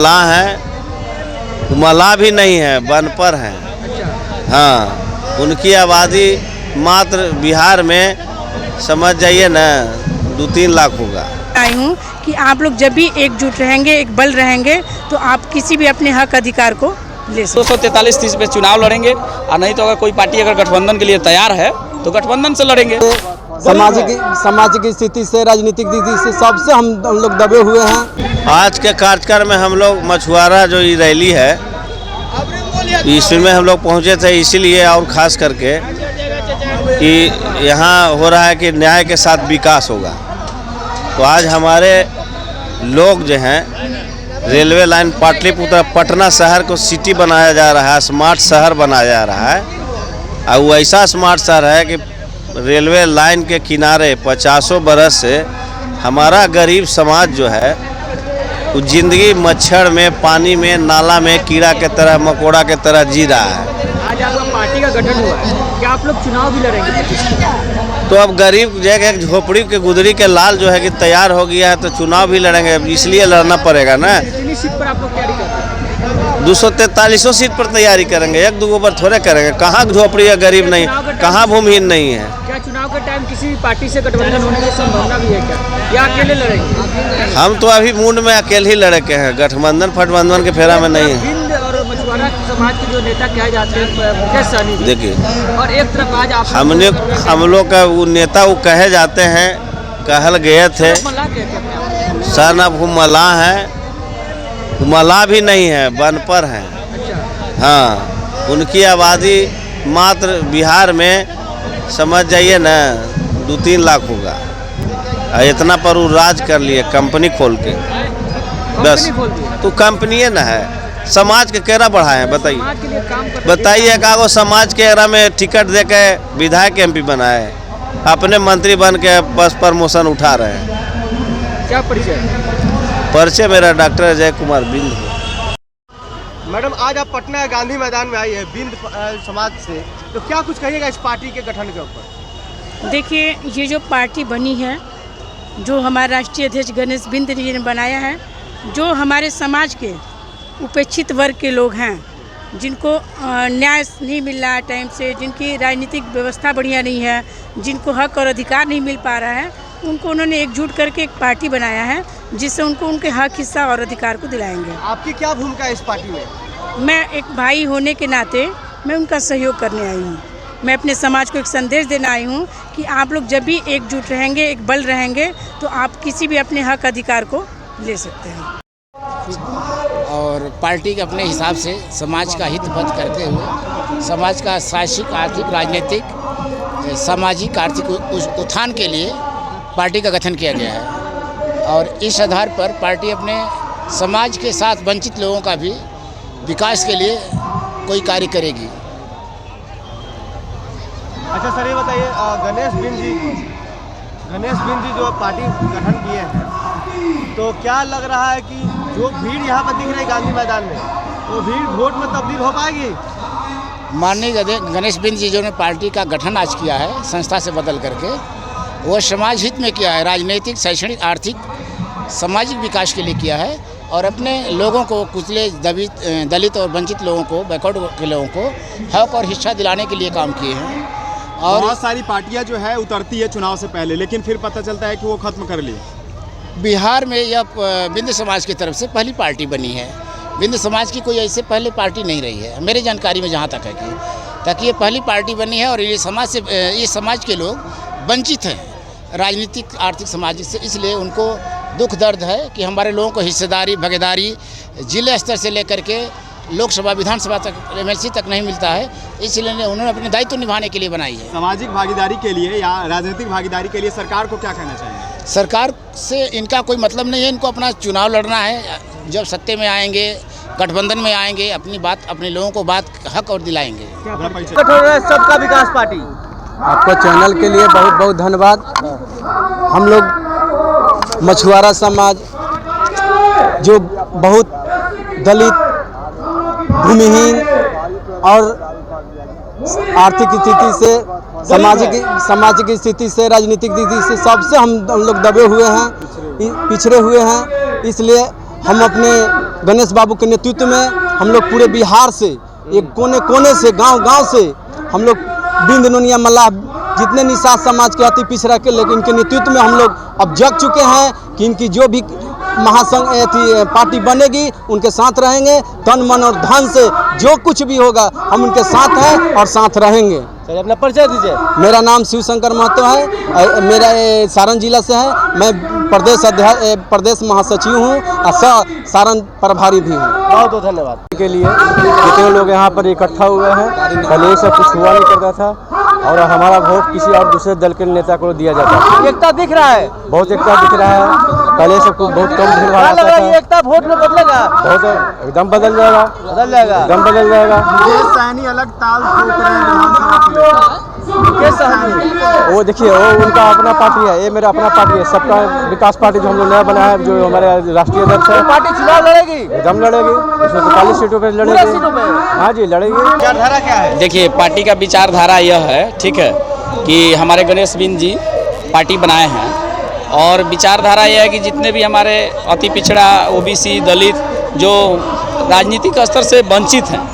मल्लाह हैं, मल्लाह भी नहीं है, वन पर हैं। हाँ, उनकी आबादी मात्र बिहार में समझ जाइए ना 2-3 लाख होगा। आई हूँ कि आप लोग जब भी एकजुट रहेंगे, एक बल रहेंगे, तो आप किसी भी अपने हक अधिकार को ले सकते। 243 पे चुनाव लड़ेंगे और नहीं तो अगर कोई पार्टी अगर गठबंधन के लिए तैयार है तो गठबंधन से लड़ेंगे। सामाजिक स्थिति से, राजनीतिक स्थिति से, सबसे हम लोग दबे हुए हैं। आज के कार्यक्रम में हम लोग मछुआरा जो ये रैली है इसमें हम लोग पहुँचे थे, इसीलिए और ख़ास करके कि यहाँ हो रहा है कि न्याय के साथ विकास होगा। तो आज हमारे लोग जो हैं रेलवे लाइन पाटलिपुत्र पटना शहर को सिटी बनाया जा रहा है, स्मार्ट शहर बनाया जा रहा है। और वो ऐसा स्मार्ट शहर है कि रेलवे लाइन के किनारे 50 बरस से हमारा गरीब समाज जो है वो जिंदगी मच्छर में, पानी में, नाला में कीड़ा के तरह, मकोड़ा के तरह जी रहा है। आज आपका पार्टी का गठन हुआ है, क्या आप लोग चुनाव भी लड़ेंगे? तो अब गरीब जगह एक झोपड़ी के गुदरी के लाल जो है कि तैयार हो गया है, तो चुनाव भी लड़ेंगे, इसलिए लड़ना पड़ेगा ना। कितनी सीट पर आप लोग तैयारी कर रहे हैं? 243 सीट पर तैयारी करेंगे, 1-2 पर थोड़े करेंगे। कहाँ झोपड़ी है, गरीब नहीं, कहाँ भूमिहीन नहीं है। क्या चुनाव के टाइम किसी भी पार्टी से गठबंधन होने की संभावना भी है क्या, या अकेले लड़ेंगे? हम तो अभी मूड में अकेले ही लड़े के हैं, गठबंधन फटबंधन के फेरा में नहीं है। बिंद और मछुआरा समाज के जो नेता कहे जाते हैं मुकेश सहनी जी, देखिए, और एक तरफ आज आप हम लोग का वो नेता वो कहे जाते हैं, कहल गए थे सर ना, वो मल्लाह हैं, मल्लाह भी नहीं है, वन पर हैं। हाँ, उनकी आबादी मात्र बिहार में समझ जाइए ना 2-3 लाख होगा। और इतना पर वो राज कर लिए, कंपनी खोल के बस। तो कंपनी ना है, समाज के केरा बढ़ाए हैं, बताइए। बताइए कागो समाज के एरा में टिकट दे के विधायक MP बनाए, अपने मंत्री बन के बस प्रमोशन उठा रहे हैं। क्या परिचय मेरा डॉक्टर अजय कुमार बिंद है। मैडम, आज आप पटना गांधी मैदान में आई है बिंद समाज से, तो क्या कुछ कहिएगा इस पार्टी के गठन के ऊपर? देखिए, ये जो पार्टी बनी है, जो हमारे राष्ट्रीय अध्यक्ष गणेश बिंद जी ने बनाया है, जो हमारे समाज के उपेक्षित वर्ग के लोग हैं, जिनको न्याय नहीं मिल रहा है टाइम से, जिनकी राजनीतिक व्यवस्था बढ़िया नहीं है, जिनको हक और अधिकार नहीं मिल पा रहा है, उनको उन्होंने एकजुट करके एक पार्टी बनाया है, जिससे उनको उनके हक, हिस्सा और अधिकार को दिलाएंगे। आपकी क्या भूमिका है इस पार्टी में? मैं एक भाई होने के नाते मैं उनका सहयोग करने आई हूँ। मैं अपने समाज को एक संदेश देना आई हूँ कि आप लोग जब भी एकजुट रहेंगे, एक बल रहेंगे, तो आप किसी भी अपने हक अधिकार को ले सकते हैं। और पार्टी के अपने हिसाब से समाज का हित बंद करते हुए समाज का शैक्षिक, आर्थिक, राजनीतिक, सामाजिक, आर्थिक उत्थान के लिए पार्टी का गठन किया गया है। और इस आधार पर पार्टी अपने समाज के साथ वंचित लोगों का भी विकास के लिए कोई कार्य करेगी। अच्छा सर, ये बताइए, गणेश बिंद जी जो पार्टी गठन किए हैं, तो क्या लग रहा है कि जो भीड़ यहाँ पर दिख रही है गांधी मैदान में, वो भीड़ वोट में तब्दील हो पाएगी? माननीय गणेश बिंद जी जो ने पार्टी का गठन आज किया है संस्था से बदल करके, वो समाज हित में किया है, राजनीतिक, शैक्षणिक, आर्थिक, सामाजिक विकास के लिए किया है। और अपने लोगों को, कुचले, दलित और वंचित लोगों को, बैकवर्ड के लोगों को हक और हिस्सा दिलाने के लिए काम किए हैं। और बहुत सारी पार्टियां जो है उतरती है चुनाव से पहले, लेकिन फिर पता चलता है कि वो खत्म कर ली। बिहार में यह बिंद समाज की तरफ से पहली पार्टी बनी है। बिंद समाज की कोई ऐसे पहले पार्टी नहीं रही है मेरी जानकारी में, जहाँ तक है कि ताकि ये पहली पार्टी बनी है। और ये समाज के लोग वंचित हैं राजनीतिक, आर्थिक, सामाजिक से, इसलिए उनको दुख दर्द है कि हमारे लोगों को हिस्सेदारी, भागीदारी जिले स्तर से लेकर के लोकसभा, विधानसभा तक, MLC तक नहीं मिलता है। इसलिए उन्होंने अपने दायित्व निभाने के लिए बनाई है। सामाजिक भागीदारी के लिए या राजनीतिक भागीदारी के लिए सरकार को क्या कहना चाहिए? सरकार से इनका कोई मतलब नहीं है, इनको अपना चुनाव लड़ना है। जब सत्ते में आएंगे, गठबंधन में आएंगे, अपनी बात, अपने लोगों को बात, हक और दिलाएंगे। सबका विकास पार्टी। आपको चैनल के लिए बहुत बहुत धन्यवाद। हम लोग मछुआरा समाज जो बहुत दलित, भूमिहीन और आर्थिक स्थिति से, सामाजिक स्थिति से, राजनीतिक स्थिति से, सबसे हम लोग दबे हुए हैं, पिछड़े हुए हैं। इसलिए हम अपने गणेश बाबू के नेतृत्व में हम लोग पूरे बिहार से, एक कोने कोने से, गांव-गांव से हम लोग बिंद नोनिया मल्लाह जितने निषाद समाज के अति पिछड़ा के, लेकिन इनके नेतृत्व में हम लोग अब जग चुके हैं कि इनकी जो भी महासंघ पार्टी बनेगी उनके साथ रहेंगे। तन मन और धन से जो कुछ भी होगा हम उनके साथ हैं और साथ रहेंगे। चलिए अपना परिचय दीजिए। मेरा नाम शिव शंकर महतो है, मेरा सारण जिला से है। मैं प्रदेश महासचिव हूँ और सारण प्रभारी भी हूँ। बहुत बहुत धन्यवाद। के लिए कितने लोग यहाँ पर इकट्ठा हुए हैं। पहले ये सब कुछ हुआ नहीं करता था और हमारा वोट किसी और दूसरे दल के नेता को दिया जाता है। एकता दिख रहा है, बहुत एकता दिख रहा है। पहले सब कुछ बहुत कम भीड़ भाड़ आता था। एकता वोट में बदलेगा, बहुत एकदम बदल जाएगा, एकदम बदल जाएगा। सहनी अलग ताल ठोक रहे हैं विधानसभा के लिए। वो देखिए, वो उनका अपना पार्टी है, ये मेरा अपना पार्टी है, सबका विकास पार्टी जो हम लोग नया बना है, जो हमारे राष्ट्रीय अध्यक्ष है। पार्टी चुनाव लड़ेगी, एकदम लड़ेगी, 143 सीटों पे लड़ेगी। हाँ जी लड़ेगी। विचारधारा क्या है? देखिए, पार्टी का विचारधारा यह है, ठीक है, कि हमारे गणेश बिंद जी पार्टी बनाए हैं और विचारधारा यह है कि जितने भी हमारे अति पिछड़ा, ओबीसी, दलित जो राजनीतिक स्तर से वंचित हैं,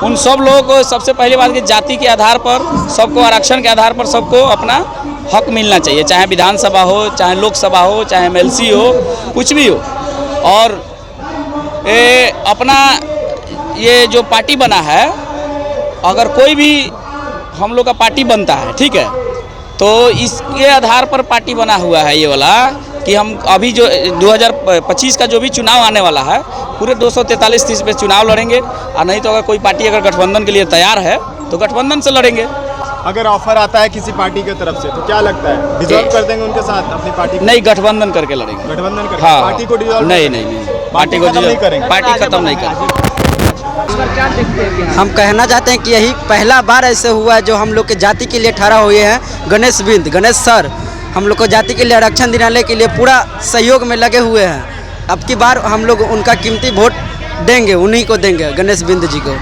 उन सब लोगों को सबसे पहली बात कि जाति के आधार पर सबको, आरक्षण के आधार पर सबको अपना हक मिलना चाहिए, चाहे विधानसभा हो, चाहे लोकसभा हो, चाहे एमएलसी हो, कुछ भी हो। और अपना ये जो पार्टी बना है, अगर कोई भी हम लोग का पार्टी बनता है, ठीक है, तो इसके आधार पर पार्टी बना हुआ है ये वाला कि हम अभी जो 2025 का जो भी चुनाव आने वाला है, पूरे 243 पे चुनाव लड़ेंगे। और नहीं तो अगर कोई पार्टी अगर गठबंधन के लिए तैयार है तो गठबंधन से लड़ेंगे। अगर ऑफर आता है किसी पार्टी की तरफ से तो क्या लगता है, डिसॉल्व कर देंगे उनके साथ अपनी पार्टी? नहीं, गठबंधन करके लड़ेंगे। गठबंधन करके? हाँ, पार्टी को डिसॉल्व? नहीं, पार्टी को नहीं करेंगे, पार्टी खत्म नहीं करेंगे। हम कहना चाहते हैं कि यही पहला बार ऐसे हुआ है जो हम लोग के जाति के लिए ठहरा हुए हैं। गणेश सर हम लोग को जाति के लिए आरक्षण दिलाने के लिए पूरा सहयोग में लगे हुए हैं। अब की बार हम लोग उनका कीमती वोट देंगे, उन्हीं को देंगे, गणेश बिंद जी को।